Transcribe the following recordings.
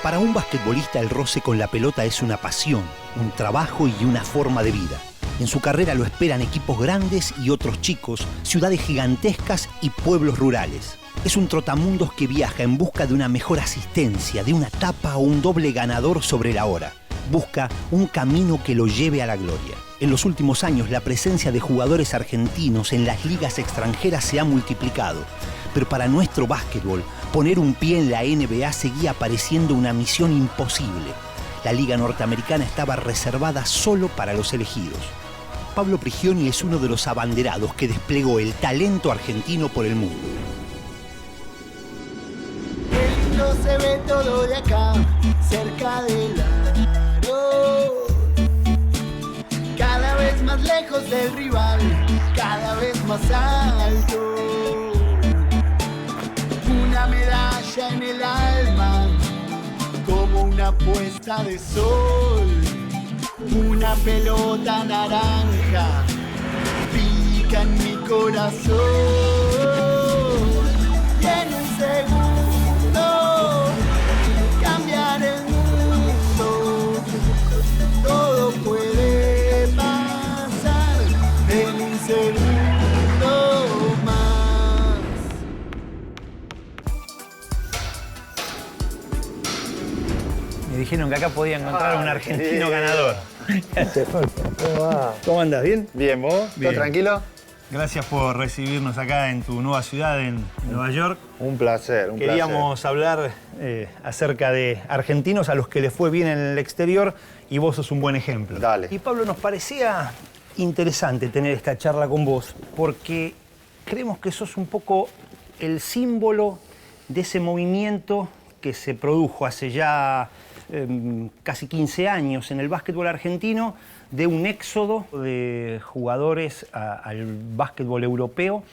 Para un basquetbolista el roce con la pelota es una pasión, un trabajo y una forma de vida. En su carrera lo esperan equipos grandes y otros chicos, ciudades gigantescas y pueblos rurales. Es un trotamundos que viaja en busca de una mejor asistencia, de una tapa o un doble ganador sobre la hora. Busca un camino que lo lleve a la gloria. En los últimos años la presencia de jugadores argentinos en las ligas extranjeras se ha multiplicado. Pero para nuestro básquetbol, poner un pie en la NBA seguía pareciendo una misión imposible. La liga norteamericana estaba reservada solo para los elegidos. Pablo Prigioni es uno de los abanderados que desplegó el talento argentino por el mundo. Qué lindo se ve todo de acá, cerca del aro. Cada vez más lejos del rival, cada vez más alto. Una medalla en el alma, como una puesta de sol. Una pelota naranja pica en mi corazón. Y en un segundo cambiar el mundo. Todo puede pasar en un segundo más. Me dijeron que acá podía encontrar un argentino ganador. ¿Cómo va? ¿Cómo andas? ¿Bien? Bien, ¿vos? ¿Todo Bien. tranquilo? Gracias por recibirnos acá en tu nueva ciudad, en Nueva York. Un placer, un Queríamos hablar acerca de argentinos a los que les fue bien en el exterior y vos sos un buen ejemplo. Dale. Y Pablo, nos parecía interesante tener esta charla con vos porque creemos que sos un poco el símbolo de ese movimiento que se produjo hace ya casi 15 años en el básquetbol argentino, de un éxodo de jugadores al básquetbol europeo.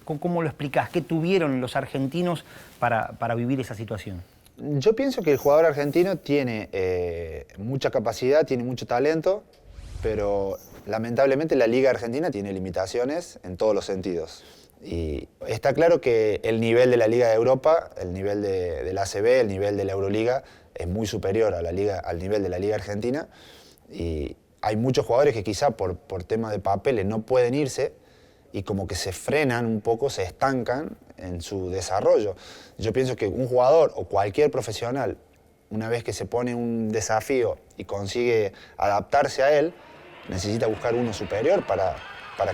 ¿Cómo lo explicás? ¿Qué tuvieron los argentinos para vivir esa situación? Yo pienso que el jugador argentino tiene mucha capacidad, tiene mucho talento, pero lamentablemente la Liga Argentina tiene limitaciones en todos los sentidos. Y está claro que el nivel de la Liga de Europa, el nivel del ACB, el nivel de la Euroliga es muy superior a al nivel de la Liga Argentina. Y hay muchos jugadores que quizá por tema de papeles no pueden irse y como que se frenan un poco, se estancan en su desarrollo. Yo pienso que un jugador o cualquier profesional, una vez que se pone un desafío y consigue adaptarse a él, necesita buscar uno superior para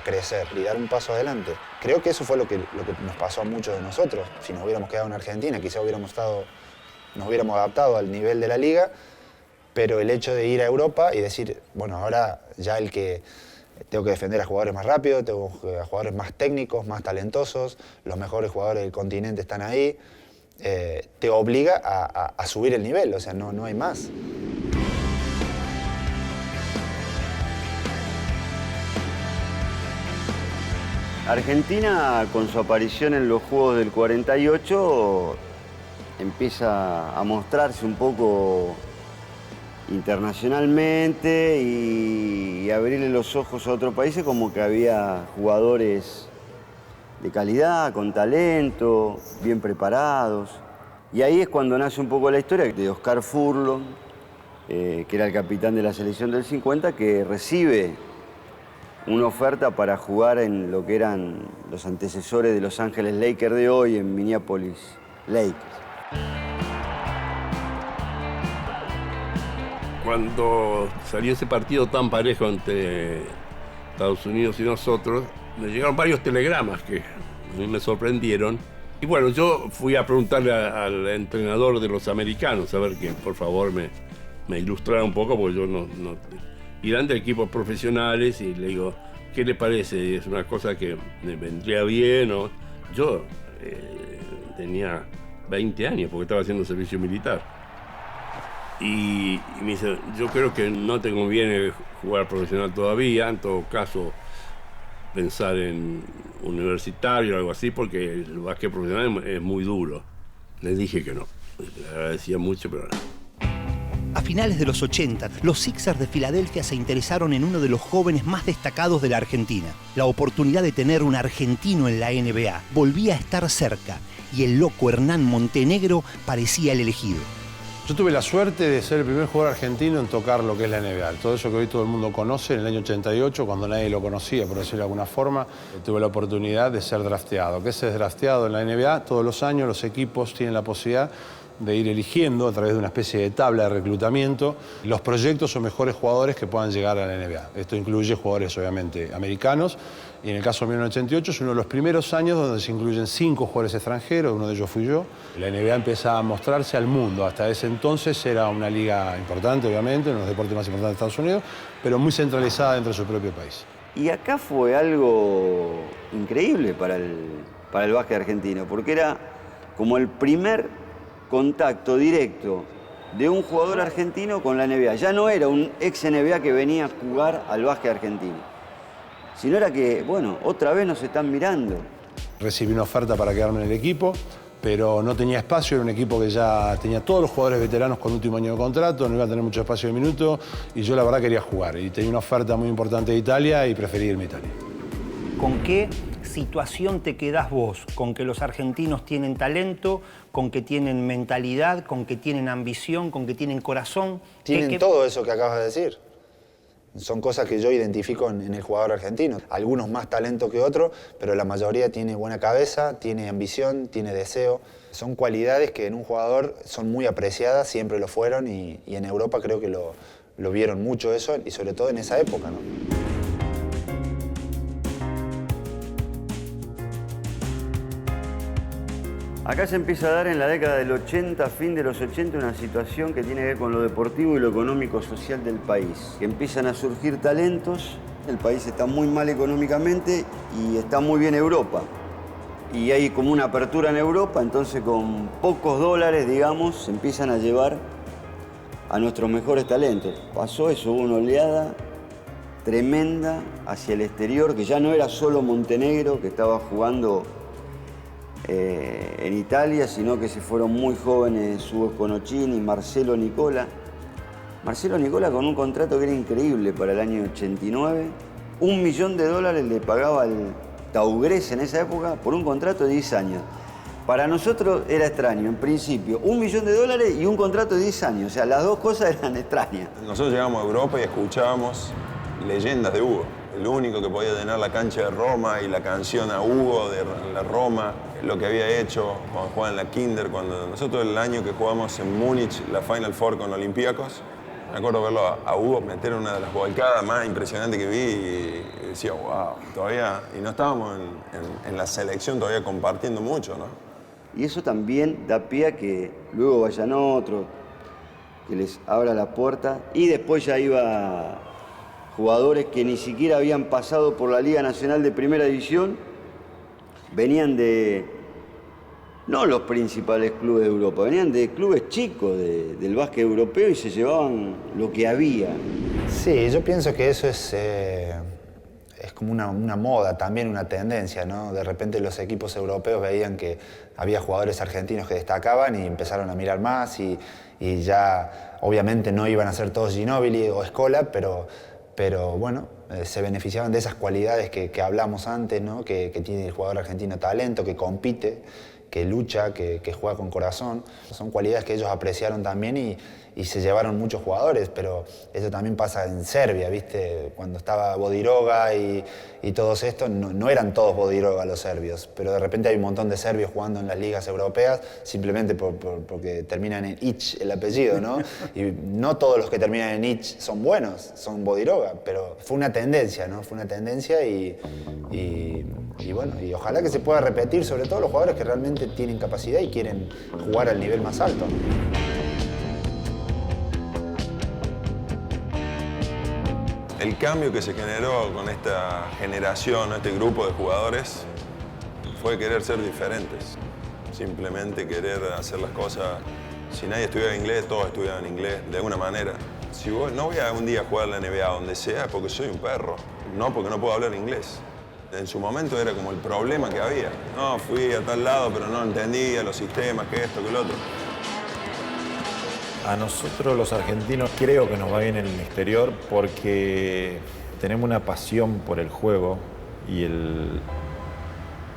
crecer y dar un paso adelante. Creo que eso fue lo que nos pasó a muchos de nosotros. Si nos hubiéramos quedado en Argentina, quizá nos hubiéramos adaptado al nivel de la liga, pero el hecho de ir a Europa y decir, bueno, ahora ya tengo que defender a jugadores más rápidos, tengo a jugadores más técnicos, más talentosos, los mejores jugadores del continente están ahí, te obliga a subir el nivel, o sea, no hay más. Argentina, con su aparición en los Juegos del 48, empieza a mostrarse un poco internacionalmente y abrirle los ojos a otros países, como que había jugadores de calidad, con talento, bien preparados. Y ahí es cuando nace un poco la historia de Oscar Furlong, que era el capitán de la selección del 50, que recibe una oferta para jugar en lo que eran los antecesores de Los Ángeles Lakers de hoy, en Minneapolis Lakers. Cuando salió ese partido tan parejo entre Estados Unidos y nosotros, me llegaron varios telegramas que a mí me sorprendieron. Y bueno, yo fui a preguntarle al entrenador de los americanos, a ver que por favor me ilustrara un poco, porque yo no eran de equipos profesionales, y le digo, ¿qué le parece? Es una cosa que me vendría bien, ¿no? Yo tenía 20 años porque estaba haciendo servicio militar. Y me dice, yo creo que no te conviene jugar profesional todavía, en todo caso pensar en universitario o algo así, porque el básquet profesional es muy duro. Le dije que no, le agradecía mucho, pero no. A finales de los 80, los Sixers de Filadelfia se interesaron en uno de los jóvenes más destacados de la Argentina. La oportunidad de tener un argentino en la NBA volvía a estar cerca y el loco Hernán Montenegro parecía el elegido. Yo tuve la suerte de ser el primer jugador argentino en tocar lo que es la NBA. Todo eso que hoy todo el mundo conoce, en el año 88, cuando nadie lo conocía, por decirlo de alguna forma, tuve la oportunidad de ser drafteado. ¿Qué es ser drafteado en la NBA? Todos los años los equipos tienen la posibilidad de ir eligiendo a través de una especie de tabla de reclutamiento los proyectos o mejores jugadores que puedan llegar a la NBA. Esto incluye jugadores, obviamente, americanos, y en el caso de 1988 es uno de los primeros años donde se incluyen 5 jugadores extranjeros, uno de ellos fui yo. La NBA empieza a mostrarse al mundo. Hasta ese entonces era una liga importante, obviamente, uno de los deportes más importantes de Estados Unidos, pero muy centralizada dentro de su propio país. Y acá fue algo increíble para el básquet argentino, porque era como el primer contacto directo de un jugador argentino con la NBA. Ya no era un ex NBA que venía a jugar al básquet argentino, sino era que, bueno, otra vez nos están mirando. Recibí una oferta para quedarme en el equipo, pero no tenía espacio, era un equipo que ya tenía todos los jugadores veteranos con último año de contrato, no iba a tener mucho espacio de minuto, y yo la verdad quería jugar. Y tenía una oferta muy importante de Italia y preferí irme a Italia. ¿Con qué situación te quedás vos? ¿Con que los argentinos tienen talento? ¿Con que tienen mentalidad? ¿Con que tienen ambición? ¿Con que tienen corazón? Tienen todo eso que acabas de decir. Son cosas que yo identifico en el jugador argentino. Algunos más talento que otros, pero la mayoría tiene buena cabeza, tiene ambición, tiene deseo. Son cualidades que en un jugador son muy apreciadas, siempre lo fueron, y en Europa creo que lo vieron mucho eso, y sobre todo en esa época, ¿no? Acá se empieza a dar en la década del 80, fin de los 80, una situación que tiene que ver con lo deportivo y lo económico-social del país. Que empiezan a surgir talentos, el país está muy mal económicamente y está muy bien Europa. Y hay como una apertura en Europa, entonces con pocos dólares, digamos, se empiezan a llevar a nuestros mejores talentos. Pasó eso, hubo una oleada tremenda hacia el exterior, que ya no era solo Montenegro, que estaba jugando en Italia, sino que se fueron muy jóvenes Hugo Sconocchini, Marcelo Nicola. Marcelo Nicola con un contrato que era increíble para el año 89. $1 millón le pagaba al Taugres en esa época por un contrato de 10 años. Para nosotros era extraño, en principio, $1 millón y un contrato de 10 años. O sea, las dos cosas eran extrañas. Nosotros llegamos a Europa y escuchábamos leyendas de Hugo. El único que podía llenar la cancha de Roma, y la canción a Hugo de la Roma, lo que había hecho cuando jugaba en la Kinder, cuando nosotros el año que jugamos en Múnich la Final Four con Olympiacos, me acuerdo verlo a Hugo meter una de las volcadas más impresionantes que vi, y decía, wow, todavía, y no estábamos en la selección todavía compartiendo mucho, ¿no? Y eso también da pie a que luego vayan otros, que les abra la puerta, y después ya iba jugadores que ni siquiera habían pasado por la Liga Nacional de Primera División, venían de, no los principales clubes de Europa, venían de clubes chicos del básquet europeo y se llevaban lo que había. Sí, yo pienso que eso es como una moda, también una tendencia, ¿no? De repente los equipos europeos veían que había jugadores argentinos que destacaban y empezaron a mirar más, y ya obviamente no iban a ser todos Ginóbili o Scola, pero bueno, se beneficiaban de esas cualidades que hablamos antes, ¿no? Que tiene el jugador argentino: talento, que compite, que lucha, que juega con corazón. Son cualidades que ellos apreciaron también y se llevaron muchos jugadores, pero eso también pasa en Serbia, ¿viste? Cuando estaba Bodiroga y todos estos, no eran todos Bodiroga los serbios, pero de repente hay un montón de serbios jugando en las ligas europeas simplemente porque terminan en Ich el apellido, ¿no? Y no todos los que terminan en Ich son buenos, son Bodiroga, pero fue una tendencia, ¿no? Fue una tendencia y bueno, y ojalá que se pueda repetir, sobre todo los jugadores que realmente tienen capacidad y quieren jugar al nivel más alto. El cambio que se generó con esta generación, este grupo de jugadores, fue querer ser diferentes. Simplemente querer hacer las cosas. Si nadie estudiaba inglés, todos estudiaban inglés, de alguna manera. Si no voy a un día a jugar a la NBA donde sea porque soy un perro, no porque no puedo hablar inglés. En su momento era como el problema que había. No, fui a tal lado, pero no entendía los sistemas, que esto, que lo otro. A nosotros los argentinos creo que nos va bien en el exterior porque tenemos una pasión por el juego y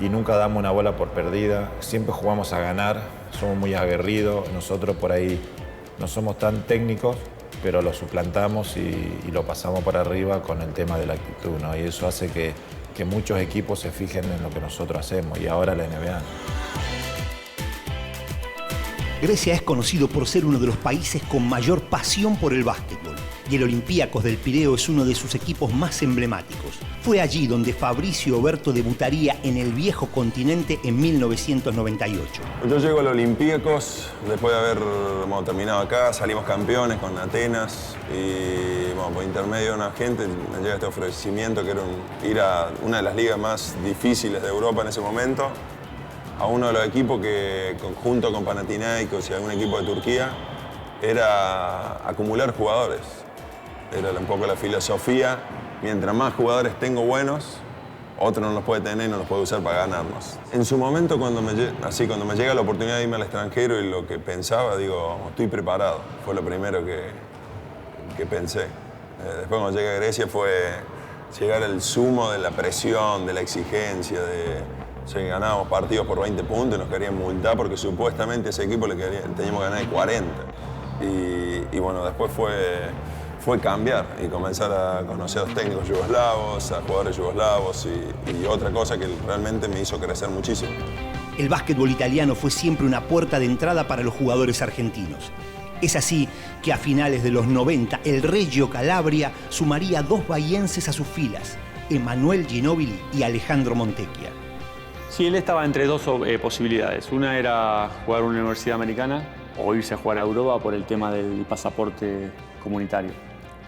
nunca damos una bola por perdida. Siempre jugamos a ganar, somos muy aguerridos. Nosotros por ahí No somos tan técnicos, pero lo suplantamos y lo pasamos por arriba con el tema de la actitud, ¿no? Y eso hace que muchos equipos se fijen en lo que nosotros hacemos, y ahora la NBA. Grecia es conocido por ser uno de los países con mayor pasión por el básquetbol, y el Olympiacos del Pireo es uno de sus equipos más emblemáticos. Fue allí donde Fabricio Oberto debutaría en el viejo continente en 1998. Yo llego al Olympiacos después de haber terminado acá, salimos campeones con Atenas y por intermedio de una gente me llega este ofrecimiento que era ir a una de las ligas más difíciles de Europa en ese momento, a uno de los equipos que, junto con Panathinaikos y algún equipo de Turquía, era acumular jugadores. Era un poco la filosofía, mientras más jugadores tengo buenos, otro no los puede tener, no los puede usar para ganarnos. En su momento, cuando me llega la oportunidad de irme al extranjero y lo que pensaba, digo, estoy preparado. Fue lo primero que pensé. Después cuando llegué a Grecia fue llegar al sumo de la presión, de la exigencia, ganábamos partidos por 20 puntos y nos querían multar porque supuestamente a ese equipo teníamos que ganar de 40. Y bueno, después fue cambiar y comenzar a conocer a los técnicos yugoslavos, a jugadores yugoslavos y otra cosa que realmente me hizo crecer muchísimo. El básquetbol italiano fue siempre una puerta de entrada para los jugadores argentinos. Es así que a finales de los 90 el Reggio Calabria sumaría 2 bahienses a sus filas, Emanuel Ginóbili y Alejandro Montecchia. Sí, él estaba entre 2 posibilidades. Una era jugar en una universidad americana o irse a jugar a Europa por el tema del pasaporte comunitario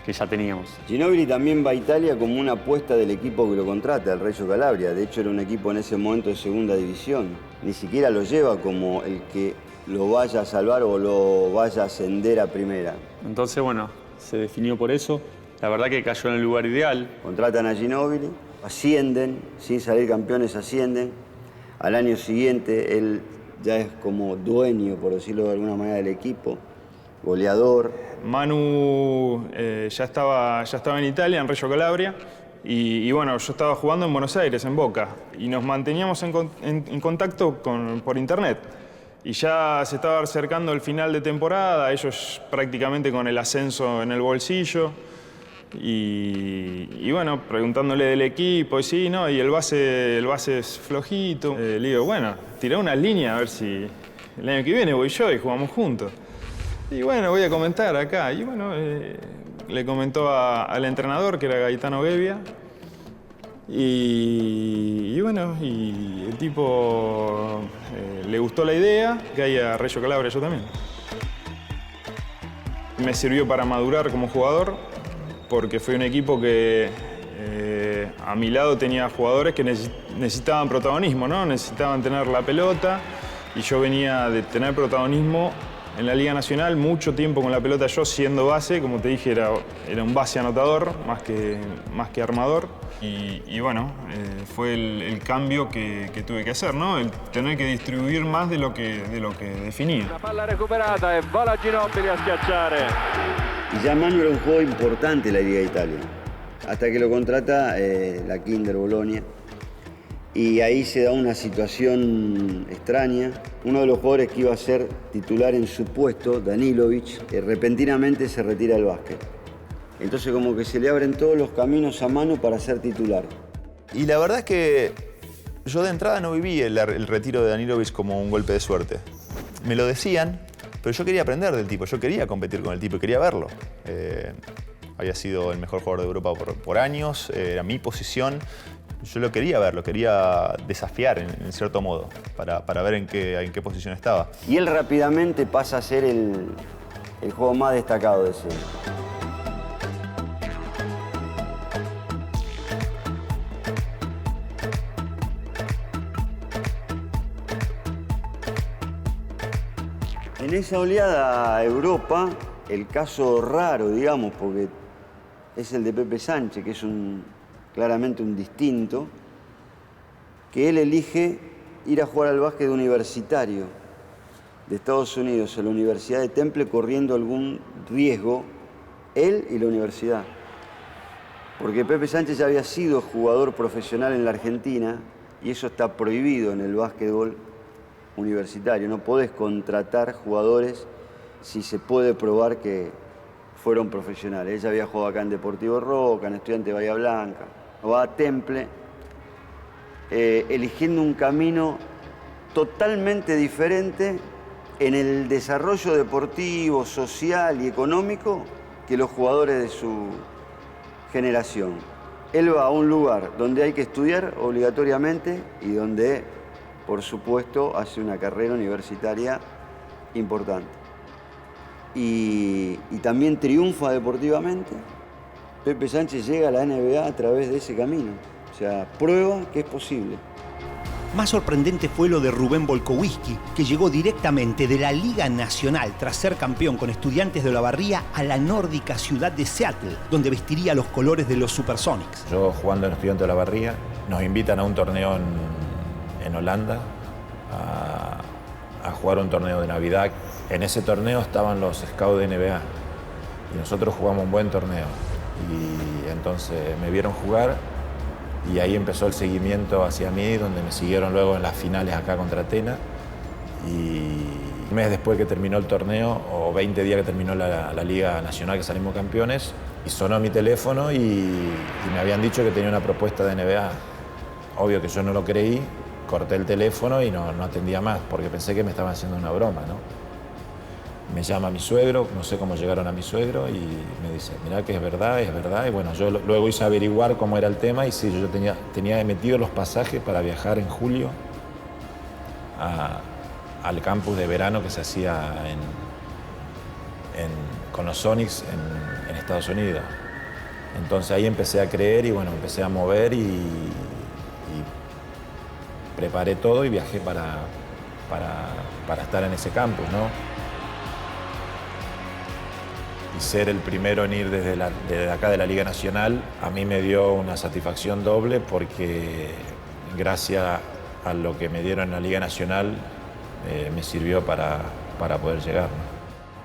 que ya teníamos. Ginóbili también va a Italia como una apuesta del equipo que lo contrata, el Reggio Calabria. De hecho, era un equipo en ese momento de segunda división. Ni siquiera lo lleva como el que lo vaya a salvar o lo vaya a ascender a primera. Entonces, bueno, se definió por eso. La verdad que cayó en el lugar ideal. Contratan a Ginóbili, ascienden, sin salir campeones ascienden. Al año siguiente, él ya es como dueño, por decirlo de alguna manera, del equipo, goleador. Manu ya estaba en Italia, en Reggio Calabria, y bueno, yo estaba jugando en Buenos Aires, en Boca, y nos manteníamos en contacto por internet. Y ya se estaba acercando el final de temporada, ellos prácticamente con el ascenso en el bolsillo. Y bueno, preguntándole del equipo, y sí, ¿no? Y el base es flojito. Le digo, bueno, tirá unas líneas a ver si el año que viene voy yo y jugamos juntos. Y bueno, voy a comentar acá. Y bueno, le comentó al entrenador, que era Gaetano Gebbia. Y bueno, y el tipo le gustó la idea, que hay a Reggio Calabria yo también. Me sirvió para madurar como jugador, porque fue un equipo que a mi lado tenía jugadores que necesitaban protagonismo, ¿no? Necesitaban tener la pelota, y yo venía de tener protagonismo en la Liga Nacional, mucho tiempo con la pelota yo siendo base, como te dije, era un base anotador más que armador. Y bueno, fue el cambio que tuve que hacer, ¿no? El tener que distribuir más de lo que definía. La palla recuperata e vola Ginóbili a schiacciare. Y ya Manu era un juego importante en la Liga de Italia, hasta que lo contrata la Kinder Bologna. Y ahí se da una situación extraña. Uno de los jugadores que iba a ser titular en su puesto, Danilovic, repentinamente se retira del básquet. Entonces como que se le abren todos los caminos a Manu para ser titular. Y la verdad es que yo de entrada no viví el retiro de Danilovic como un golpe de suerte. Me lo decían, pero yo quería aprender del tipo, yo quería competir con el tipo y quería verlo. Había sido el mejor jugador de Europa por años, era mi posición. Yo lo quería ver, lo quería desafiar en cierto modo, para ver en qué posición estaba. Y él rápidamente pasa a ser el juego más destacado de ese. En esa oleada a Europa, el caso raro, digamos, porque es el de Pepe Sánchez, que es claramente un distinto, que él elige ir a jugar al básquet universitario de Estados Unidos a la Universidad de Temple corriendo algún riesgo, él y la universidad. Porque Pepe Sánchez ya había sido jugador profesional en la Argentina y eso está prohibido en el básquetbol universitario. No podés contratar jugadores si se puede probar que fueron profesionales. Ella había jugado acá en Deportivo Roca, en Estudiantes de Bahía Blanca, va a Temple, eligiendo un camino totalmente diferente en el desarrollo deportivo, social y económico que los jugadores de su generación. Él va a un lugar donde hay que estudiar obligatoriamente y donde, por supuesto, hace una carrera universitaria importante. Y también triunfa deportivamente. Pepe Sánchez llega a la NBA a través de ese camino. O sea, prueba que es posible. Más sorprendente fue lo de Rubén Volkowiski, que llegó directamente de la Liga Nacional tras ser campeón con Estudiantes de Olavarría a la nórdica ciudad de Seattle, donde vestiría los colores de los Supersonics. Yo jugando en Estudiantes de Olavarría, nos invitan a un torneo en Holanda, a jugar un torneo de Navidad. En ese torneo estaban los scouts de NBA y nosotros jugamos un buen torneo. Y entonces me vieron jugar y ahí empezó el seguimiento hacia mí, donde me siguieron luego en las finales acá contra Atenas. Y un mes después que terminó el torneo, o 20 días que terminó la Liga Nacional, que salimos campeones, y sonó mi teléfono y me habían dicho que tenía una propuesta de NBA. Obvio que yo no lo creí, corté el teléfono y no atendía más, porque pensé que me estaban haciendo una broma, ¿no? Me llama mi suegro, no sé cómo llegaron a mi suegro, y me dice, mirá que es verdad. Y bueno, yo luego hice averiguar cómo era el tema, y sí, yo tenía metido los pasajes para viajar en julio al campus de verano que se hacía con los Sonics en Estados Unidos. Entonces ahí empecé a creer y bueno, empecé a mover y preparé todo y viajé para estar en ese campus, ¿no? Y ser el primero en ir desde acá de la Liga Nacional, a mí me dio una satisfacción doble porque gracias a lo que me dieron en la Liga Nacional me sirvió para poder llegar, ¿no?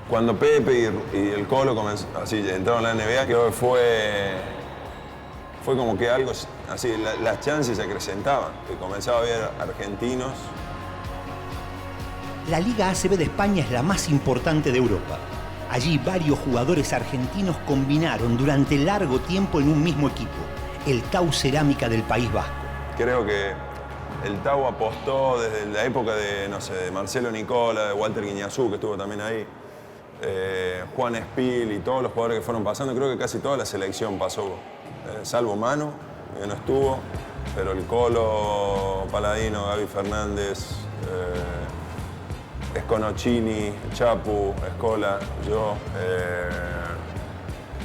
Cuando Pepe y el Colo entraron a la NBA, creo que fue como que algo así, las chances se acrecentaban, que comenzaba a ver argentinos. La Liga ACB de España es la más importante de Europa. Allí varios jugadores argentinos combinaron durante largo tiempo en un mismo equipo, el Tau Cerámica del País Vasco. Creo que el Tau apostó desde la época de Marcelo Nicola, de Walter Guiñazú, que estuvo también ahí, Juan Espil y todos los jugadores que fueron pasando. Creo que casi toda la selección pasó, salvo Manu, que no estuvo, pero el Colo, Paladino, Gaby Fernández, Sconocchini, Chapu, Escola, yo,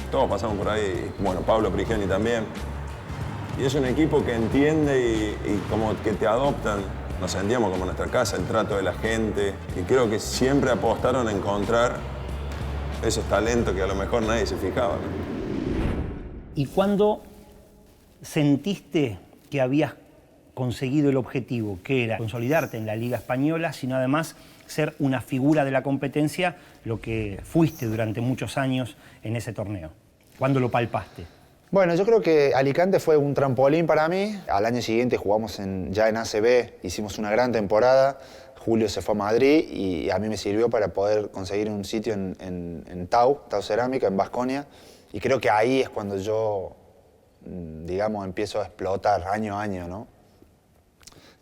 todos pasamos por ahí, bueno, Pablo Prigioni también. Y es un equipo que entiende y como que te adoptan, nos sentíamos como nuestra casa, el trato de la gente, y creo que siempre apostaron a encontrar esos talentos que a lo mejor nadie se fijaba, ¿no? ¿Y cuándo sentiste que habías conseguido el objetivo, que era consolidarte en la Liga Española, sino además ser una figura de la competencia, lo que fuiste durante muchos años en ese torneo? ¿Cuándo lo palpaste? Bueno, yo creo que Alicante fue un trampolín para mí. Al año siguiente jugamos ya en ACB, hicimos una gran temporada. Julio se fue a Madrid y a mí me sirvió para poder conseguir un sitio en Tau Cerámica, en Baskonia. Y creo que ahí es cuando yo, digamos, empiezo a explotar año a año, ¿no?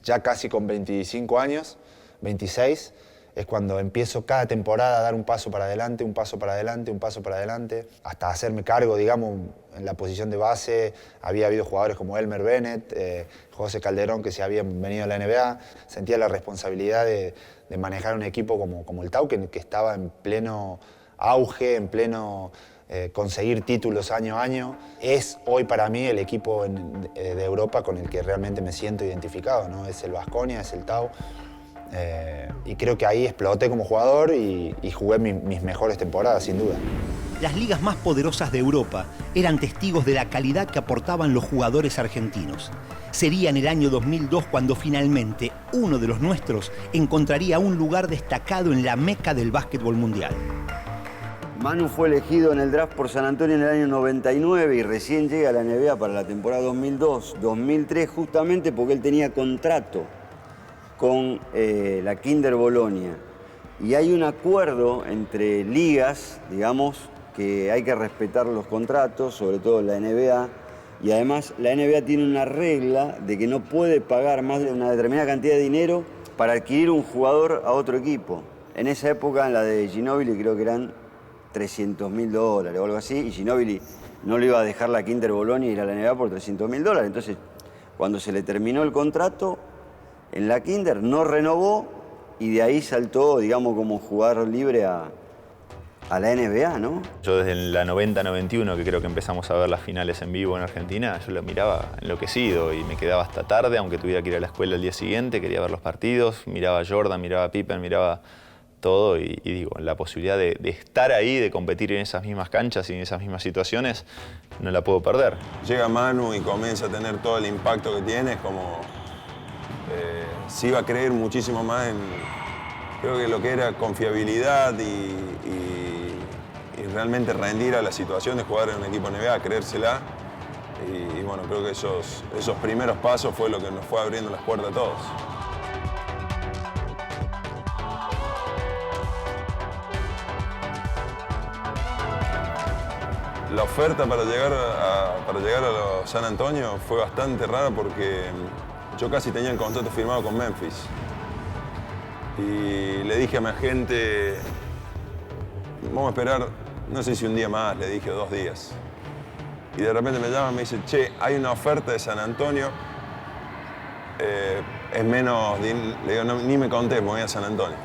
Ya casi con 25 años, 26, es cuando empiezo cada temporada a dar un paso para adelante, un paso para adelante, un paso para adelante, hasta hacerme cargo, digamos, en la posición de base. Había habido jugadores como Elmer Bennett, José Calderón, que se habían venido a la NBA. Sentía la responsabilidad de manejar un equipo como el Tau, que estaba en pleno auge, en pleno conseguir títulos año a año. Es hoy para mí el equipo de Europa con el que realmente me siento identificado, ¿no? Es el Baskonia, es el Tau. Y creo que ahí exploté como jugador y jugué mis mejores temporadas, sin duda. Las ligas más poderosas de Europa eran testigos de la calidad que aportaban los jugadores argentinos. Sería en el año 2002 cuando finalmente uno de los nuestros encontraría un lugar destacado en la meca del básquetbol mundial. Manu fue elegido en el draft por San Antonio en el año 99 y recién llega a la NBA para la temporada 2002-2003, justamente porque él tenía contrato con la Kinder Bologna. Y hay un acuerdo entre ligas, digamos, que hay que respetar los contratos, sobre todo la NBA. Y además la NBA tiene una regla de que no puede pagar más de una determinada cantidad de dinero para adquirir un jugador a otro equipo. En esa época, en la de Ginóbili, creo que eran $300.000 o algo así, y Ginóbili no le iba a dejar la Kinder Bologna y ir a la NBA por $300.000. Entonces, cuando se le terminó el contrato, en la Kinder no renovó y de ahí saltó, digamos, como jugador libre a la NBA, ¿no? Yo desde la 90-91, que creo que empezamos a ver las finales en vivo en Argentina, yo lo miraba enloquecido y me quedaba hasta tarde, aunque tuviera que ir a la escuela el día siguiente, quería ver los partidos, miraba a Jordan, miraba a Pippen, miraba todo y digo, la posibilidad de estar ahí, de competir en esas mismas canchas y en esas mismas situaciones, no la puedo perder. Llega Manu y comienza a tener todo el impacto que tiene, es como... se iba a creer muchísimo más en, creo que lo que era confiabilidad y realmente rendir a la situación de jugar en un equipo NBA, creérsela. Y bueno, creo que esos primeros pasos fue lo que nos fue abriendo las puertas a todos. La oferta para llegar a los San Antonio fue bastante rara porque yo casi tenía el contrato firmado con Memphis. Y le dije a mi agente, vamos a esperar, no sé si un día más, le dije, o 2 días. Y de repente me llama y me dice, che, hay una oferta de San Antonio, es menos, le digo, no, ni me contés, me voy a San Antonio.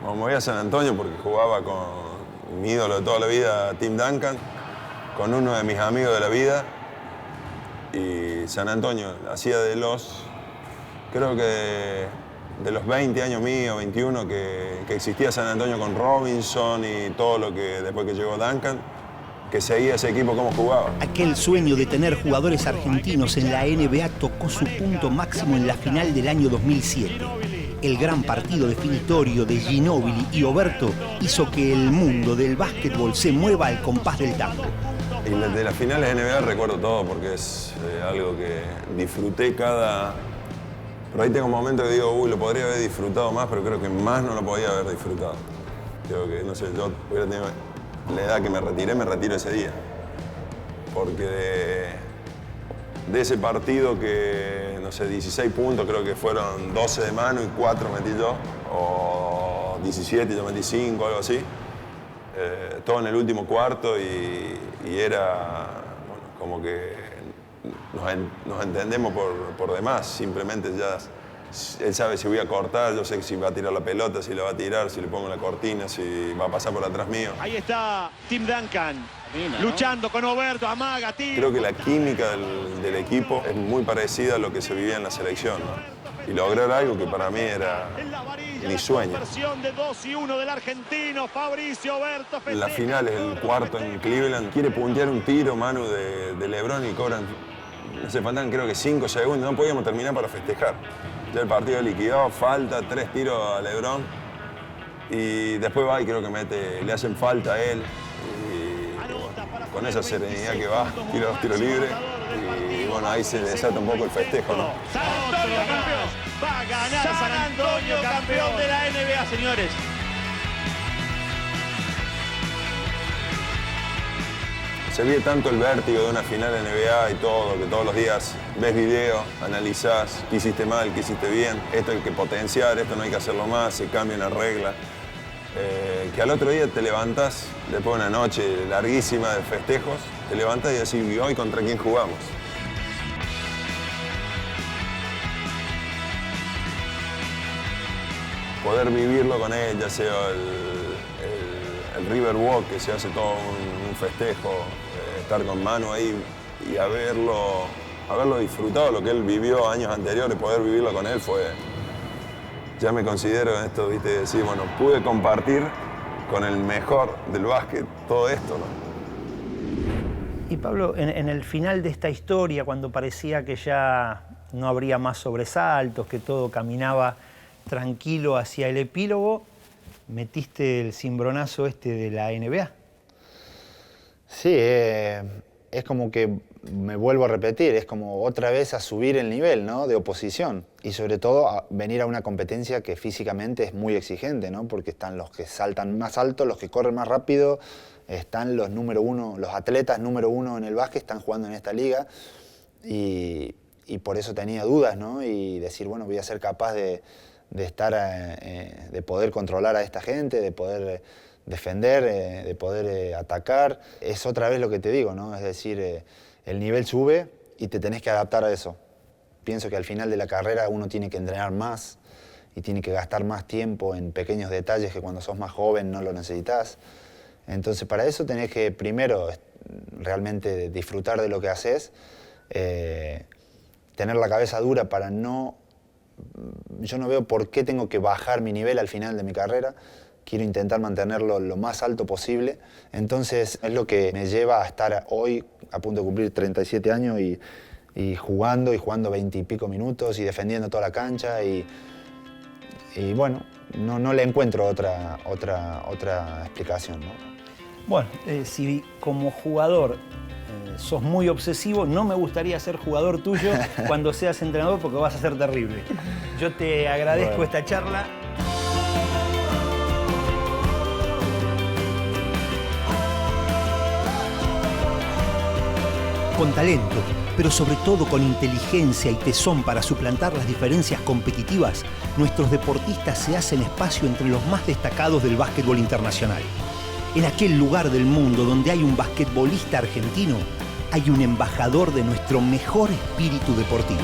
Bueno, me voy a San Antonio porque jugaba con mi ídolo de toda la vida, Tim Duncan, con uno de mis amigos de la vida. Y San Antonio hacía creo que de los 20 años míos, 21, que existía San Antonio con Robinson y todo lo que después que llegó Duncan, que seguía ese equipo cómo jugaba. Aquel sueño de tener jugadores argentinos en la NBA tocó su punto máximo en la final del año 2007. El gran partido definitorio de Ginóbili y Oberto hizo que el mundo del básquetbol se mueva al compás del tango. Y de las finales de NBA recuerdo todo porque es algo que disfruté cada... Pero ahí tengo un momento que digo, uy, lo podría haber disfrutado más, pero creo que más no lo podía haber disfrutado. Creo que, no sé, yo hubiera tenido la edad que me retiro ese día. Porque de ese partido que, no sé, 16 puntos, creo que fueron 12 de Manu y 4 metí yo, o 17 yo metí 5, algo así. Todo en el último cuarto y era, bueno, como que nos entendemos por demás, simplemente ya él sabe si voy a cortar, yo sé si va a tirar la pelota, si la va a tirar, si le pongo la cortina, si va a pasar por atrás mío. Ahí está Tim Duncan, luchando con Oberto, amaga, tira. Creo que la química del equipo es muy parecida a lo que se vivía en la selección, ¿no? Y lograr algo que para mí era mi sueño. De 2-1 del argentino Fabricio Oberto. La final es el cuarto en Cleveland. Quiere puntear un tiro, Manu, de LeBron y cobran, no sé, faltan creo que 5 segundos. No podíamos terminar para festejar. Ya el partido liquidado, falta 3 tiros a LeBron. Y después va y creo que le hacen falta a él. Y con esa serenidad que va, tira 2 tiros libres. Y bueno, ahí se desata un poco el festejo, ¿no? San Antonio campeón. Va a ganar San Antonio campeón de la NBA, señores. Se vive tanto el vértigo de una final NBA y todo, que todos los días ves video, analizás qué hiciste mal, qué hiciste bien, esto hay que potenciar, esto no hay que hacerlo más, se cambia una regla. Que al otro día te levantás, después de una noche larguísima de festejos, te levantás y decís, ¿y hoy contra quién jugamos? Poder vivirlo con él, ya sea el River Walk, que se hace todo un festejo, estar con Manu ahí y haberlo disfrutado, lo que él vivió años anteriores, poder vivirlo con él fue... Ya me considero en esto, viste, decir, bueno, pude compartir con el mejor del básquet todo esto, ¿no? Y Pablo, en el final de esta historia, cuando parecía que ya no habría más sobresaltos, que todo caminaba tranquilo hacia el epílogo, metiste el cimbronazo este de la NBA. Sí, es como que, me vuelvo a repetir, es como otra vez a subir el nivel, ¿no? De oposición. Y sobre todo a venir a una competencia que físicamente es muy exigente, ¿no? Porque están los que saltan más alto, los que corren más rápido, están los número uno, los atletas número uno en el básquet están jugando en esta liga. Y por eso tenía dudas, ¿no? Y decir, bueno, voy a ser capaz de poder controlar a esta gente, de poder defender, de poder atacar. Es otra vez lo que te digo, ¿no? Es decir, el nivel sube y te tenés que adaptar a eso. Pienso que al final de la carrera uno tiene que entrenar más y tiene que gastar más tiempo en pequeños detalles que cuando sos más joven no lo necesitas. Entonces para eso tenés que primero realmente disfrutar de lo que haces, tener la cabeza dura para no... Yo no veo por qué tengo que bajar mi nivel al final de mi carrera. Quiero intentar mantenerlo lo más alto posible. Entonces es lo que me lleva a estar hoy a punto de cumplir 37 años y jugando 20 y pico minutos y defendiendo toda la cancha. Y bueno, no le encuentro otra explicación, ¿no? Bueno, si como jugador sos muy obsesivo, no me gustaría ser jugador tuyo cuando seas entrenador porque vas a ser terrible. Yo te agradezco esta charla. Con talento, pero sobre todo con inteligencia y tesón para suplantar las diferencias competitivas, nuestros deportistas se hacen espacio entre los más destacados del básquetbol internacional. En aquel lugar del mundo donde hay un basquetbolista argentino, hay un embajador de nuestro mejor espíritu deportivo.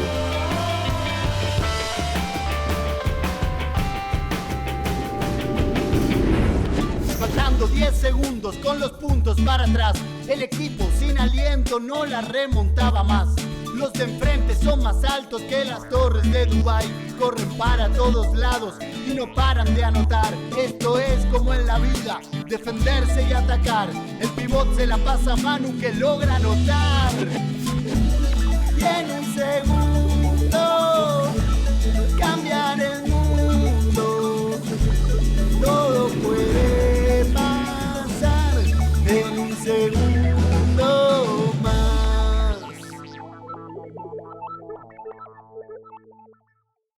Faltando 10 segundos con los puntos para atrás, el equipo sin aliento no la remontaba más. Los de enfrente son más altos que las torres de Dubái, corren para todos lados y no paran de anotar. Esto es como en la vida, defenderse y atacar. El pivot se la pasa a Manu que logra anotar. Y en un segundo cambiar el mundo, todo puede pasar en un segundo.